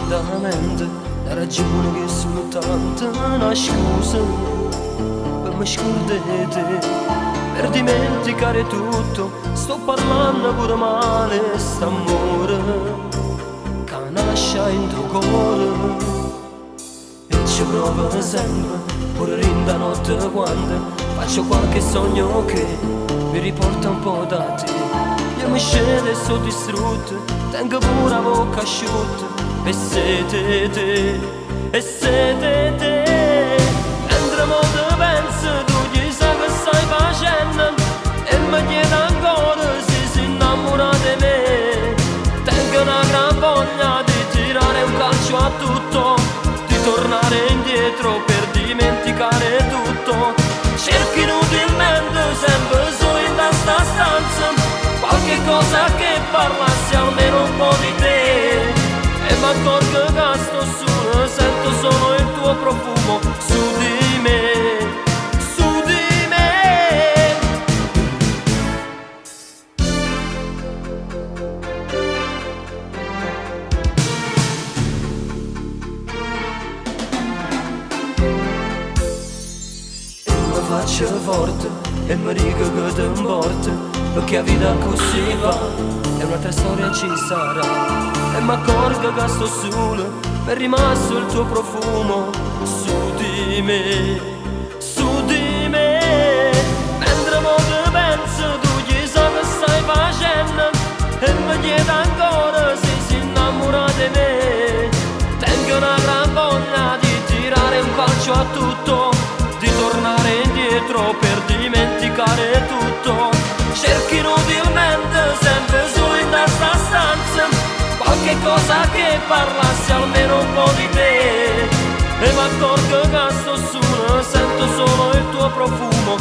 profondamente la ragione che sono tante una scusa per me scordare te, per dimenticare tutto. Sto parlando pure male st'amore che nasce in tuo cuore. E ci provo sempre, pure in da notte quando faccio qualche sogno che mi riporta un po' da te. Io mi scendo e sono distrutto, tengo pure la bocca asciutta, e siete te, e siete te. Mentre mo te penso, tu gli sai che stai facendo, e mi chiede ancora se si innamora di me. Tengo una gran voglia di tirare un calcio a tutto, di tornare indietro per dimenticare tutto. Cerco inutilmente sempre solo in questa stanza qualche cosa che parlassi almeno un po' di te. E mi accorgo che sto solo, sento solo il tuo profumo su di me, su di me. E mi faccio forte e mi dico che ti importa, perché la vita così va, e un'altra storia ci sarà. E mi accorgo che sto solo, è rimasto il tuo profumo su di me, su di me. Mentre mo te penso, tu gli sai che stai facendo, e mi chiede ancora se si innamora di me. Tengo una gran voglia di tirare un calcio a tutto, di tornare indietro per dimenticare tutto. Cerco inutilmente sempre solo in questa stanza qualche cosa che parlassi almeno un po' di te. E mi accorgo che sto solo, sento solo il tuo profumo